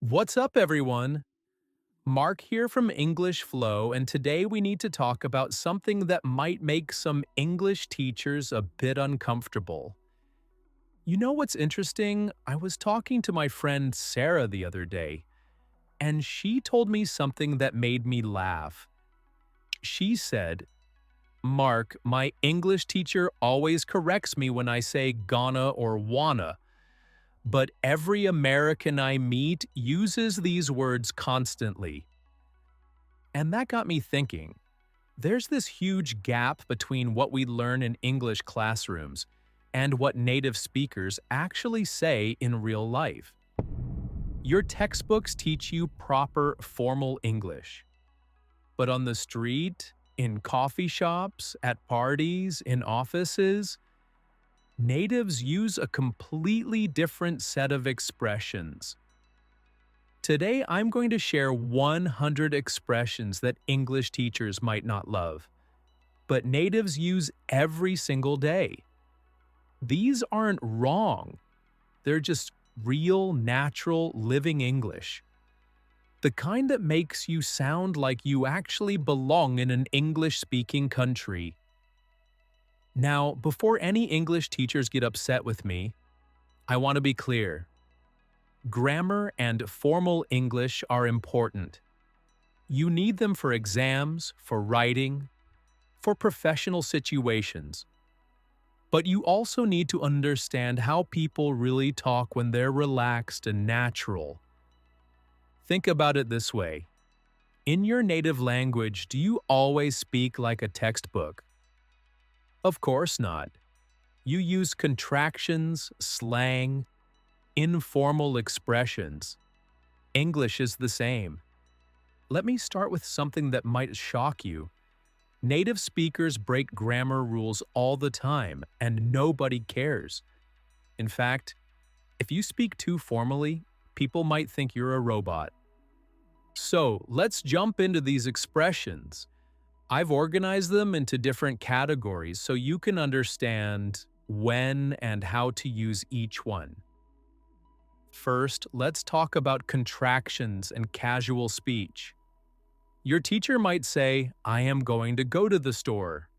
What's up, everyone? Mark here from English Flow, and today we need to talk about something that might make some English teachers a bit uncomfortable. You know what's interesting? I was talking to my friend Sarah the other day, and she told me something that made me laugh. She said, Mark, my English teacher always corrects me when I say gonna or wanna, but every American I meet uses these words constantly. And that got me thinking. There's this huge gap between what we learn in English classrooms and what native speakers actually say in real life. Your textbooks teach you proper formal English. But on the street, in coffee shops, at parties, in offices, natives use a completely different set of expressions. Today, I'm going to share 100 expressions that English teachers might not love, but natives use every single day. These aren't wrong. They're just real, natural, living English. The kind that makes you sound like you actually belong in an English-speaking country. Now, before any English teachers get upset with me, I want to be clear. Grammar and formal English are important. You need them for exams, for writing, for professional situations. But you also need to understand how people really talk when they're relaxed and natural. Think about it this way. In your native language, do you always speak like a textbook? Of course not. You use contractions, slang, informal expressions. English is the same. Let me start with something that might shock you. Native speakers break grammar rules all the time, and nobody cares. In fact, if you speak too formally, people might think you're a robot. So, let's jump into these expressions. I've organized them into different categories so you can understand when and how to use each one. First, let's talk about contractions and casual speech. Your teacher might say, I am going to go to the store.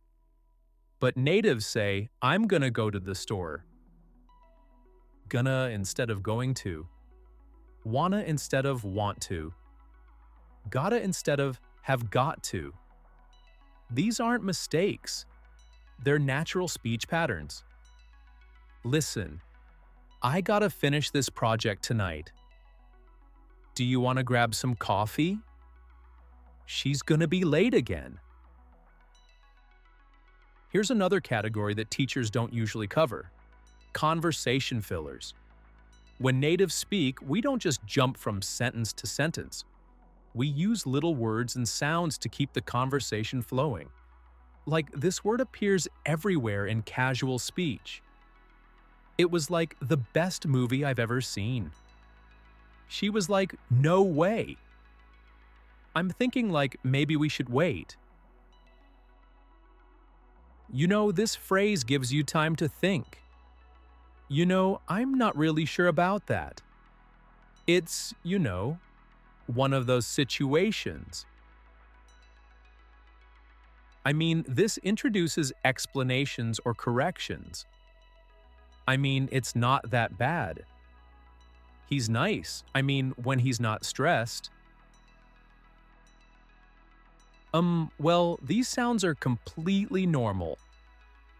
But natives say, I'm gonna go to the store. Gonna instead of going to. Wanna instead of want to. Gotta instead of have got to. These aren't mistakes. They're natural speech patterns. Listen. I gotta finish this project tonight. Do you want to grab some coffee? She's gonna be late again. Here's another category that teachers don't usually cover. Conversation fillers. When natives speak, we don't just jump from sentence to sentence. We use little words and sounds to keep the conversation flowing. Like this word appears everywhere in casual speech. It was like the best movie I've ever seen. She was like, no way. I'm thinking like maybe we should wait. You know, this phrase gives you time to think. You know, I'm not really sure about that. It's, one of those situations. I mean, this introduces explanations or corrections. I mean, it's not that bad. He's nice. I mean, when he's not stressed. Well, these sounds are completely normal.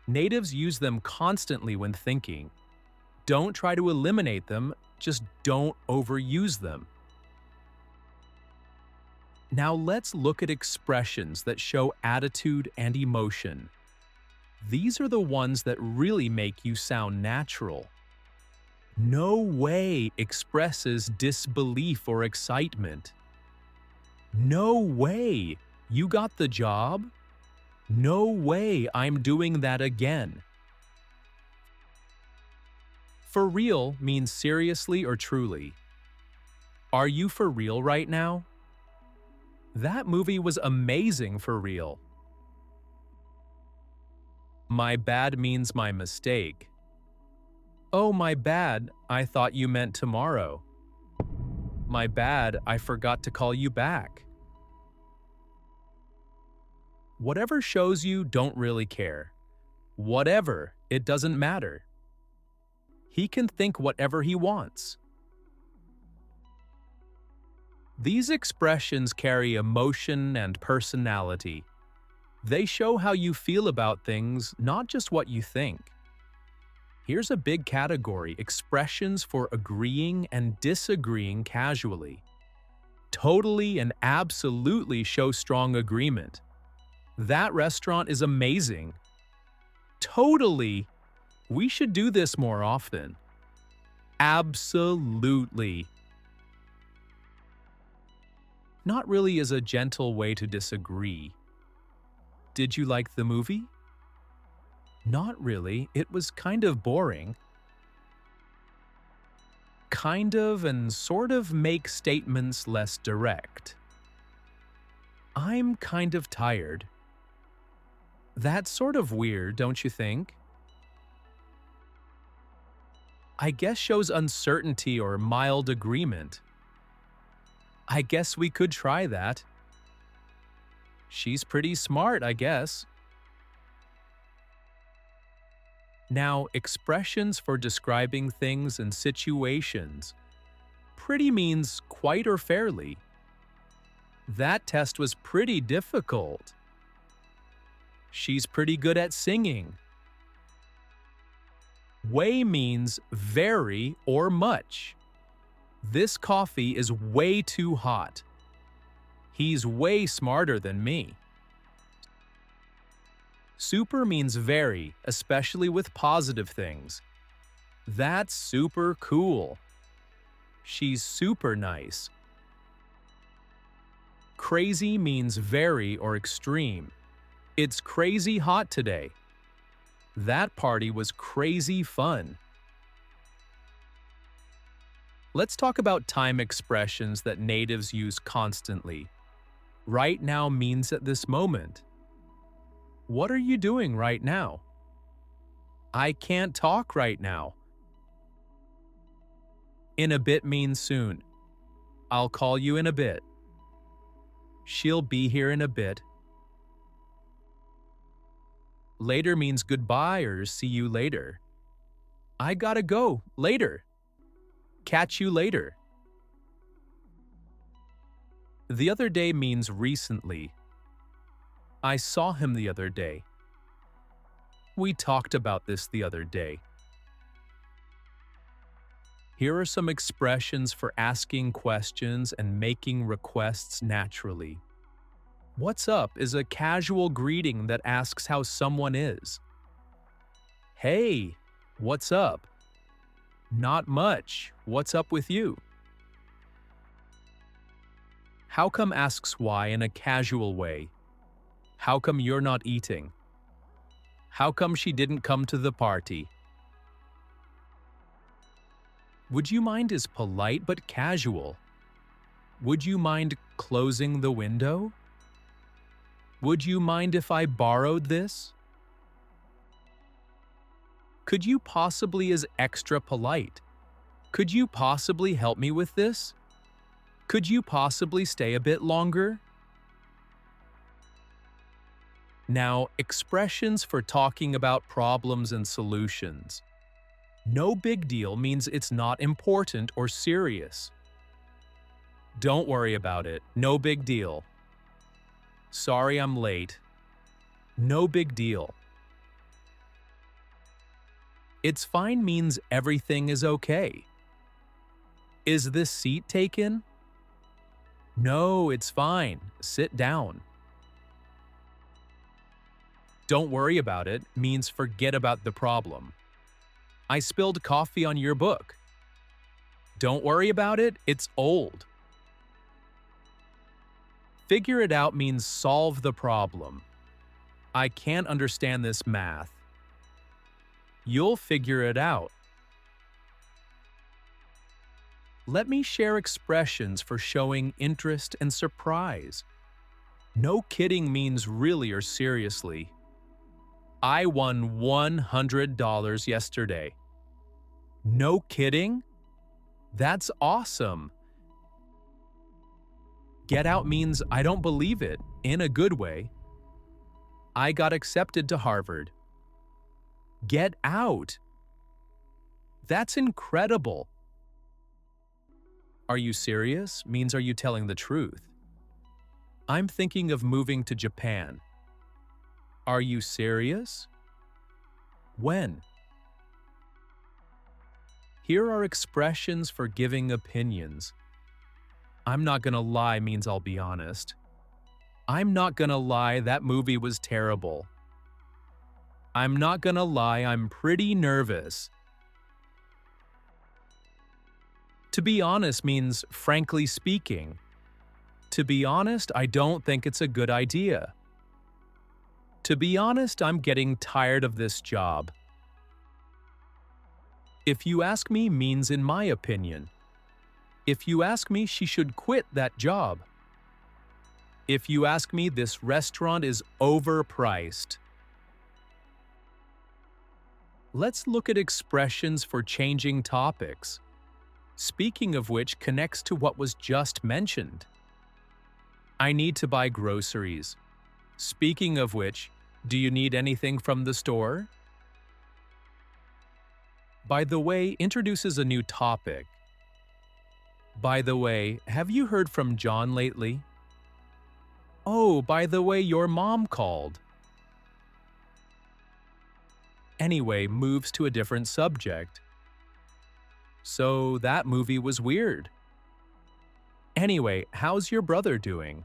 Natives use them constantly when thinking. Don't try to eliminate them, just don't overuse them. Now let's look at expressions that show attitude and emotion. These are the ones that really make you sound natural. No way expresses disbelief or excitement. No way, you got the job? No way I'm doing that again. For real means seriously or truly. Are you for real right now? That movie was amazing for real. My bad means my mistake. Oh, my bad, I thought you meant tomorrow. My bad, I forgot to call you back. Whatever shows you don't really care. Whatever, it doesn't matter. He can think whatever he wants. These expressions carry emotion and personality. They show how you feel about things, not just what you think. Here's a big category: expressions for agreeing and disagreeing casually. Totally and absolutely show strong agreement. That restaurant is amazing. Totally. We should do this more often. Absolutely. Not really is a gentle way to disagree. Did you like the movie? Not really, it was kind of boring. Kind of and sort of make statements less direct. I'm kind of tired. That's sort of weird, don't you think? I guess shows uncertainty or mild agreement. I guess we could try that. She's pretty smart, I guess. Now, expressions for describing things and situations. Pretty means quite or fairly. That test was pretty difficult. She's pretty good at singing. Way means very or much. This coffee is way too hot. He's way smarter than me. Super means very, especially with positive things. That's super cool. She's super nice. Crazy means very or extreme. It's crazy hot today. That party was crazy fun. Let's talk about time expressions that natives use constantly. Right now means at this moment. What are you doing right now? I can't talk right now. In a bit means soon. I'll call you in a bit. She'll be here in a bit. Later means goodbye or see you later. I gotta go, later. Catch you later. The other day means recently. I saw him the other day. We talked about this the other day. Here are some expressions for asking questions and making requests naturally. What's up is a casual greeting that asks how someone is. Hey, what's up? Not much. What's up with you? How come asks why in a casual way. How come you're not eating? How come she didn't come to the party? Would you mind is polite but casual. Would you mind closing the window? Would you mind if I borrowed this? Could you possibly is extra polite. Could you possibly help me with this? Could you possibly stay a bit longer? Now, expressions for talking about problems and solutions. No big deal means it's not important or serious. Don't worry about it. No big deal. Sorry I'm late. No big deal. It's fine means everything is okay. Is this seat taken? No, it's fine. Sit down. Don't worry about it means forget about the problem. I spilled coffee on your book. Don't worry about it, it's old. Figure it out means solve the problem. I can't understand this math. You'll figure it out. Let me share expressions for showing interest and surprise. No kidding means really or seriously. I won $100 yesterday. No kidding? That's awesome. Get out means I don't believe it, in a good way. I got accepted to Harvard. Get out. That's incredible. Are you serious means are you telling the truth? I'm thinking of moving to Japan. Are you serious? When? Here are expressions for giving opinions. I'm not gonna lie means I'll be honest. I'm not gonna lie, that movie was terrible. I'm not gonna lie, I'm pretty nervous. To be honest means frankly speaking. To be honest, I don't think it's a good idea. To be honest, I'm getting tired of this job. If you ask me means in my opinion. If you ask me, she should quit that job. If you ask me, this restaurant is overpriced. Let's look at expressions for changing topics. Speaking of which connects to what was just mentioned. I need to buy groceries. Speaking of which, do you need anything from the store? By the way introduces a new topic. By the way, have you heard from John lately? Oh, by the way, your mom called. Anyway, moves to a different subject. So that movie was weird. Anyway, how's your brother doing?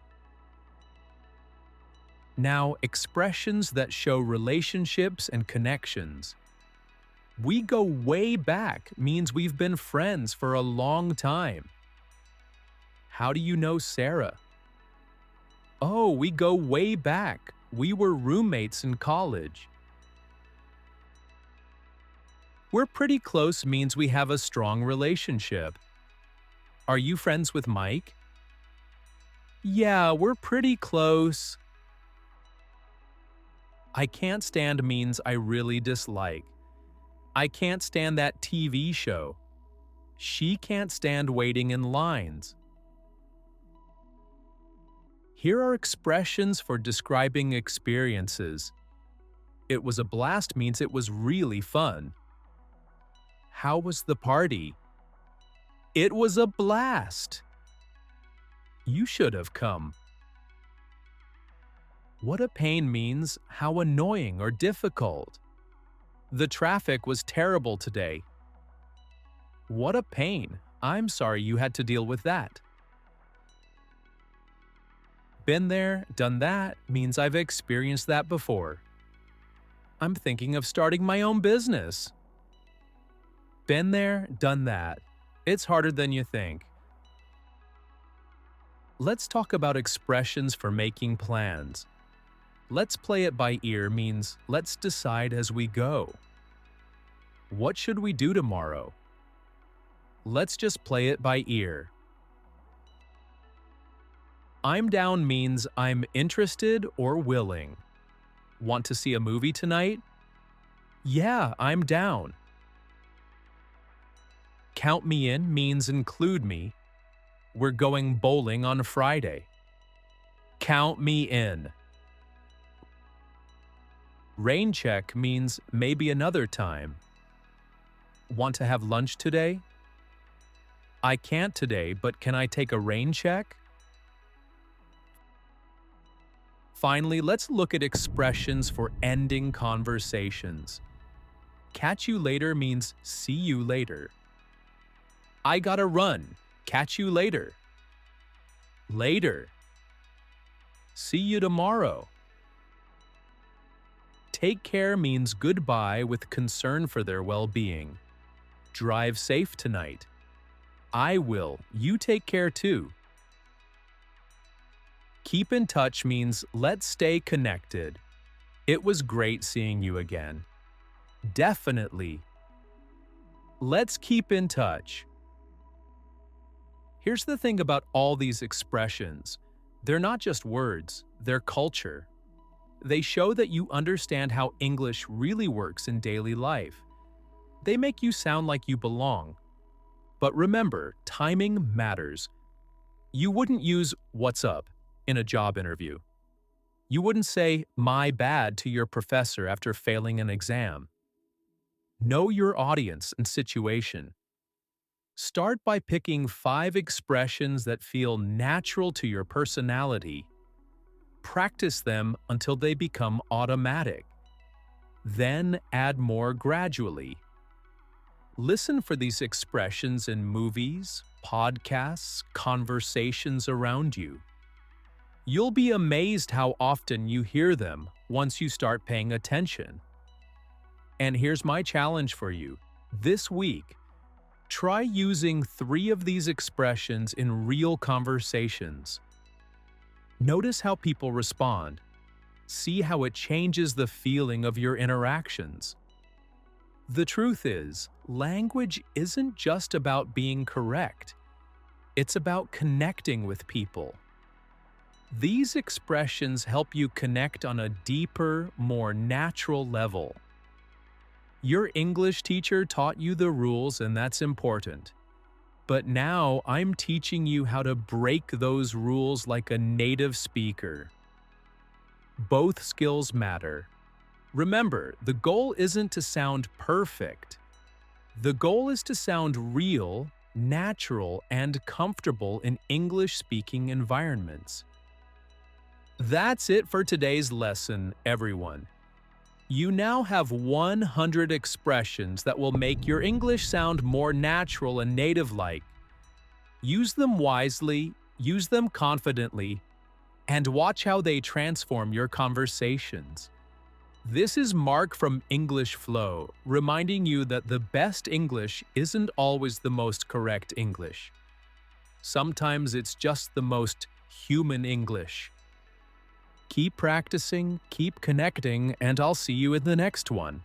Now, expressions that show relationships and connections. We go way back means we've been friends for a long time. How do you know Sarah? Oh, we go way back. We were roommates in college. We're pretty close means we have a strong relationship. Are you friends with Mike? Yeah, we're pretty close. I can't stand means I really dislike. I can't stand that TV show. She can't stand waiting in lines. Here are expressions for describing experiences. It was a blast means it was really fun. How was the party? It was a blast. You should have come. What a pain means how annoying or difficult. The traffic was terrible today. What a pain. I'm sorry you had to deal with that. Been there, done that means I've experienced that before. I'm thinking of starting my own business. Been there, done that. It's harder than you think. Let's talk about expressions for making plans. Let's play it by ear means let's decide as we go. What should we do tomorrow? Let's just play it by ear. I'm down means I'm interested or willing. Want to see a movie tonight? Yeah, I'm down. Count me in means include me. We're going bowling on Friday. Count me in. Rain check means maybe another time. Want to have lunch today? I can't today, but can I take a rain check? Finally, let's look at expressions for ending conversations. Catch you later means see you later. I gotta run. Catch you later. Later. See you tomorrow. Take care means goodbye with concern for their well-being. Drive safe tonight. I will. You take care too. Keep in touch means let's stay connected. It was great seeing you again. Definitely. Let's keep in touch. Here's the thing about all these expressions. They're not just words, they're culture. They show that you understand how English really works in daily life. They make you sound like you belong. But remember, timing matters. You wouldn't use "what's up" in a job interview. You wouldn't say "my bad" to your professor after failing an exam. Know your audience and situation. Start by picking 5 expressions that feel natural to your personality. Practice them until they become automatic. Then add more gradually. Listen for these expressions in movies, podcasts, conversations around you. You'll be amazed how often you hear them once you start paying attention. And here's my challenge for you. This week, try using 3 of these expressions in real conversations. Notice how people respond. See how it changes the feeling of your interactions. The truth is, language isn't just about being correct. It's about connecting with people. These expressions help you connect on a deeper, more natural level. Your English teacher taught you the rules, and that's important. But now I'm teaching you how to break those rules like a native speaker. Both skills matter. Remember, the goal isn't to sound perfect. The goal is to sound real, natural, and comfortable in English-speaking environments. That's it for today's lesson, everyone. You now have 100 expressions that will make your English sound more natural and native-like. Use them wisely, use them confidently, and watch how they transform your conversations. This is Mark from English Flow, reminding you that the best English isn't always the most correct English. Sometimes it's just the most human English. Keep practicing, keep connecting, and I'll see you in the next one.